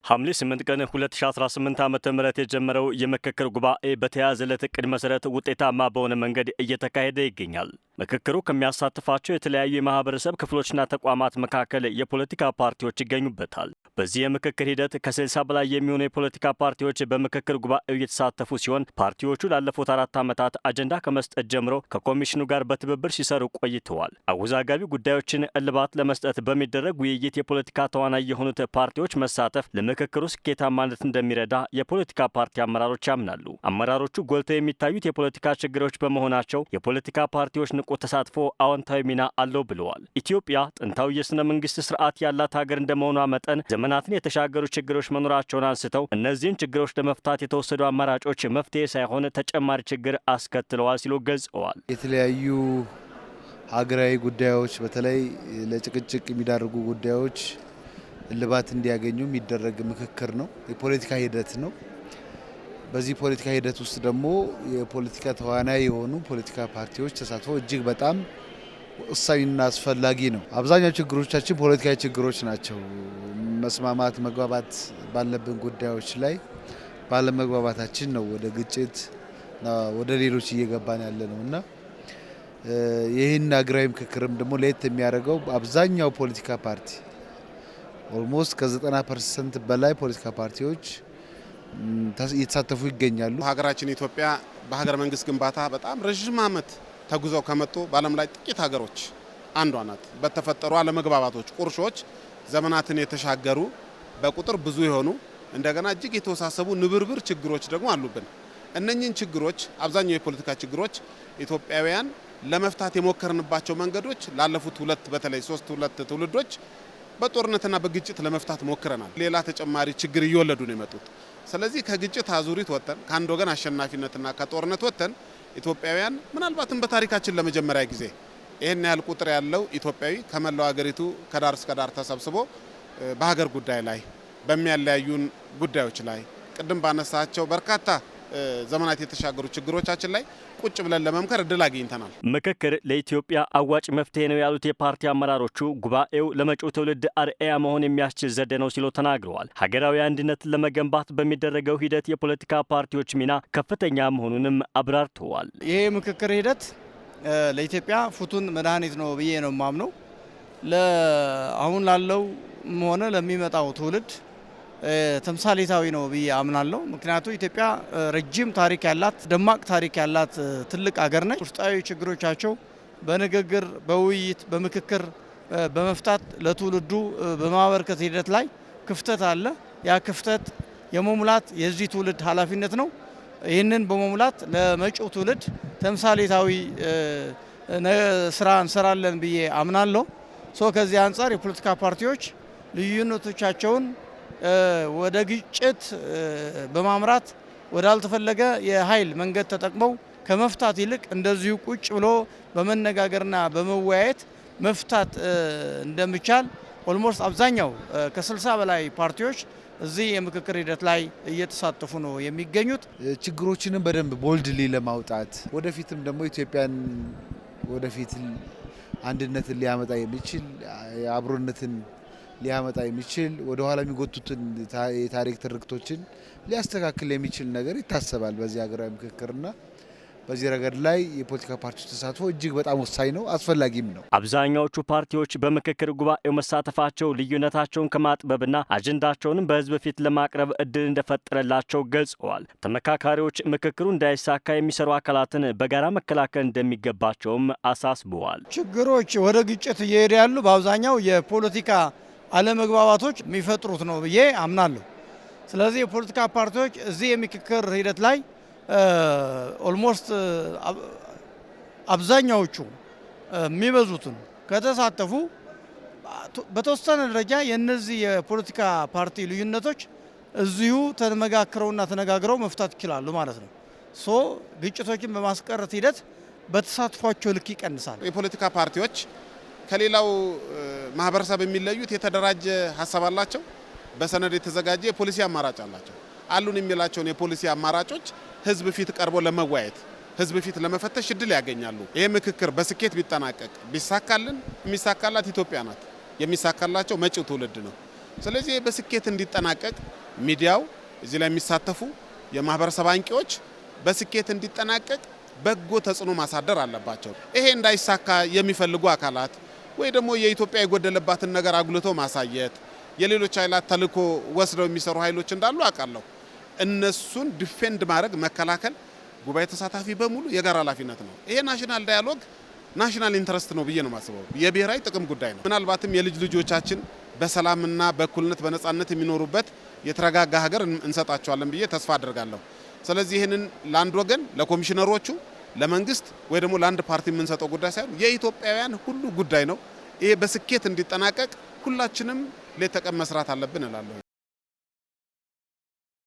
ሐምሌ 8 ቀን 2018 ዓ.ም የጀመረው የምክክር ጉባኤ በተያዘለት ዕቅድ መሰረት ውጤታማ በሆነ መንገድ እየተካሄደ ይገኛል። ምክክሩ ከሚያሳትፋቸው የተለያዩ የማህበረሰብ ክፍሎችና ተቋማት መካከል የፖለቲካ ፓርቲዎች ይገኙበታል። በዚህ የምክክር ሂደት ከ60 በላይ የሚሆኑ የፖለቲካ ፓርቲዎች በምክክር ጉባኤው እየተሳተፉ ሲሆን ፓርቲዎቹ ላለፉት 4 ዓመታት አጀንዳ ከመስጠት ጀምሮ ከኮሚሽኑ ጋር በትብብር ሲሰሩ ቆይተዋል። አወዛጋቢ ጉዳዮችን እልባት ለመስጠት በሚደረግ ውይይት የፖለቲካ ተዋናይ የሆኑት ፓርቲዎች መሳተፍ ለምክክሩ ስኬታማነት እንደሚረዳ የፖለቲካ ፓርቲ አመራሮች ያምናሉ። አመራሮቹ ጎልተው የሚታዩት የፖለቲካ ችግሮች በመሆናቸው የፖለቲካ ፓርቲዎች ንቁ ተሳትፎ አዎንታዊ ሚና አለው ብለዋል። ኢትዮጵያ ጥንታዊ የሥነ መንግስት ስርዓት ያላት ሀገር እንደመሆኗ መጠን ዘመናትን የተሻገሩ ችግሮች መኖራቸውን አንስተው እነዚህን ችግሮች ለመፍታት የተወሰዱ አማራጮች መፍትሄ ሳይሆን ተጨማሪ ችግር አስከትለዋል ሲሉ ገልጸዋል። የተለያዩ ሀገራዊ ጉዳዮች በተለይ ለጭቅጭቅ የሚዳርጉ ጉዳዮች እልባት እንዲያገኙ የሚደረግ ምክክር ነው። የፖለቲካ ሂደት ነው። በዚህ ፖለቲካ ሂደት ውስጥ ደግሞ የፖለቲካ ተዋናይ የሆኑ ፖለቲካ ፓርቲዎች ተሳትፎ እጅግ በጣም ወሳኝና አስፈላጊ ነው። አብዛኛው ችግሮቻችን ፖለቲካዊ ችግሮች ናቸው። መስማማት መግባባት ባለብን ጉዳዮች ላይ ባለመግባባታችን ነው ወደ ግጭት ወደ ሌሎች እየገባን ያለ ነው እና ይህን ሀገራዊ ምክክርም ደግሞ ለየት የሚያደርገው አብዛኛው ፖለቲካ ፓርቲ ኦልሞስት ከ90% በላይ ፖለቲካ ፓርቲዎች እየተሳተፉ ይገኛሉ። ሀገራችን ኢትዮጵያ በሀገር መንግስት ግንባታ በጣም ረጅም ዓመት ተጉዘው ከመጡ በዓለም ላይ ጥቂት ሀገሮች አንዷ ናት። በተፈጠሩ አለመግባባቶች፣ ቁርሾች ዘመናትን የተሻገሩ በቁጥር ብዙ የሆኑ እንደገና እጅግ የተወሳሰቡ ንብርብር ችግሮች ደግሞ አሉብን። እነኚህን ችግሮች አብዛኛው የፖለቲካ ችግሮች ኢትዮጵያውያን ለመፍታት የሞከርንባቸው መንገዶች ላለፉት በተለይ 3 ትውልዶች በጦርነትና በግጭት ለመፍታት ሞክረናል። ሌላ ተጨማሪ ችግር እየወለዱ ነው የመጡት። ስለዚህ ከግጭት አዙሪት ወጥተን ከአንድ ወገን አሸናፊነትና ከጦርነት ወጥተን ኢትዮጵያውያን ምናልባትም በታሪካችን ለመጀመሪያ ጊዜ ይህን ያህል ቁጥር ያለው ኢትዮጵያዊ ከመላው ሀገሪቱ ከዳር እስከ ዳር ተሰብስቦ በሀገር ጉዳይ ላይ በሚያለያዩን ጉዳዮች ላይ ቅድም ባነሳቸው በርካታ ዘመናት የተሻገሩ ችግሮቻችን ላይ ቁጭ ብለን ለመምከር እድል አግኝተናል። ምክክር ለኢትዮጵያ አዋጭ መፍትሄ ነው ያሉት የፓርቲ አመራሮቹ ጉባኤው ለመጪው ትውልድ አርአያ መሆን የሚያስችል ዘዴ ነው ሲሉ ተናግረዋል። ሀገራዊ አንድነትን ለመገንባት በሚደረገው ሂደት የፖለቲካ ፓርቲዎች ሚና ከፍተኛ መሆኑንም አብራርተዋል። ይሄ ምክክር ሂደት ለኢትዮጵያ ፍቱን መድኃኒት ነው ብዬ ነው የማምነው። አሁን ላለው ሆነ ለሚመጣው ትውልድ ተምሳሌታዊ ነው ብዬ አምናለሁ። ምክንያቱም ኢትዮጵያ ረጅም ታሪክ ያላት ደማቅ ታሪክ ያላት ትልቅ ሀገር ነች። ውስጣዊ ችግሮቻቸው በንግግር በውይይት በምክክር በመፍታት ለትውልዱ በማበርከት ሂደት ላይ ክፍተት አለ። ያ ክፍተት የመሙላት የዚህ ትውልድ ኃላፊነት ነው። ይህንን በመሙላት ለመጪው ትውልድ ተምሳሌታዊ ስራ እንሰራለን ብዬ አምናለሁ። ከዚህ አንጻር የፖለቲካ ፓርቲዎች ልዩነቶቻቸውን ወደ ግጭት በማምራት ወዳልተፈለገ የኃይል መንገድ ተጠቅመው ከመፍታት ይልቅ እንደዚሁ ቁጭ ብሎ በመነጋገርና በመወያየት መፍታት እንደሚቻል ኦልሞስት አብዛኛው ከ60 በላይ ፓርቲዎች እዚህ የምክክር ሂደት ላይ እየተሳተፉ ነው የሚገኙት። ችግሮችንም በደንብ ቦልድሊ ለማውጣት ወደፊትም ደግሞ ኢትዮጵያን ወደፊት አንድነትን ሊያመጣ የሚችል አብሮነትን ሊያመጣ የሚችል ወደ ኋላ የሚጎቱትን የታሪክ ትርክቶችን ሊያስተካክል የሚችል ነገር ይታሰባል በዚህ ሀገራዊ ምክክርና በዚህ ረገድ ላይ የፖለቲካ ፓርቲዎች ተሳትፎ እጅግ በጣም ወሳኝ ነው፣ አስፈላጊም ነው። አብዛኛዎቹ ፓርቲዎች በምክክር ጉባኤው መሳተፋቸው ልዩነታቸውን ከማጥበብና አጀንዳቸውንም በሕዝብ ፊት ለማቅረብ እድል እንደፈጠረላቸው ገልጸዋል። ተመካካሪዎች ምክክሩ እንዳይሳካ የሚሰሩ አካላትን በጋራ መከላከል እንደሚገባቸውም አሳስበዋል። ችግሮች ወደ ግጭት እየሄዱ ያሉ በአብዛኛው የፖለቲካ አለመግባባቶች የሚፈጥሩት ነው ብዬ አምናለሁ። ስለዚህ የፖለቲካ ፓርቲዎች እዚህ የምክክር ሂደት ላይ ኦልሞስት አብዛኛዎቹ የሚበዙትን ከተሳተፉ በተወሰነ ደረጃ የነዚህ የፖለቲካ ፓርቲ ልዩነቶች እዚሁ ተመካክረውና ተነጋግረው መፍታት ይችላሉ ማለት ነው። ግጭቶችን በማስቀረት ሂደት በተሳትፏቸው ልክ ይቀንሳል። የፖለቲካ ፓርቲዎች ከሌላው ማህበረሰብ የሚለዩት የተደራጀ ሀሳብ አላቸው። በሰነድ የተዘጋጀ የፖሊሲ አማራጭ አላቸው። አሉን የሚላቸውን የፖሊሲ አማራጮች ህዝብ ፊት ቀርቦ ለመወያየት ህዝብ ፊት ለመፈተሽ እድል ያገኛሉ። ይሄ ምክክር በስኬት ቢጠናቀቅ ቢሳካልን የሚሳካላት ኢትዮጵያ ናት። የሚሳካላቸው መጪው ትውልድ ነው። ስለዚህ በስኬት እንዲጠናቀቅ ሚዲያው እዚህ ላይ የሚሳተፉ የማህበረሰብ አንቂዎች በስኬት እንዲጠናቀቅ በጎ ተጽዕኖ ማሳደር አለባቸው። ይሄ እንዳይሳካ የሚፈልጉ አካላት ወይ ደግሞ የኢትዮጵያ የጎደለባትን ነገር አጉልቶ ማሳየት የሌሎች ኃይላት ተልዕኮ ወስደው የሚሰሩ ኃይሎች እንዳሉ አውቃለሁ። እነሱን ዲፌንድ ማድረግ መከላከል ጉባኤ ተሳታፊ በሙሉ የጋራ ኃላፊነት ነው። ይሄ ናሽናል ዳያሎግ ናሽናል ኢንተረስት ነው ብዬ ነው የማስበው። የብሔራዊ ጥቅም ጉዳይ ነው። ምናልባትም የልጅ ልጆቻችን በሰላምና በእኩልነት በነጻነት የሚኖሩበት የተረጋጋ ሀገር እንሰጣቸዋለን ብዬ ተስፋ አደርጋለሁ። ስለዚህ ይህንን ለአንድ ወገን ለኮሚሽነሮቹ፣ ለመንግስት ወይ ደግሞ ለአንድ ፓርቲ የምንሰጠው ጉዳይ ሳይሆን የኢትዮጵያውያን ሁሉ ጉዳይ ነው። ይሄ በስኬት እንዲጠናቀቅ ሁላችንም ሌት ተቀን መስራት አለብን እላለሁ።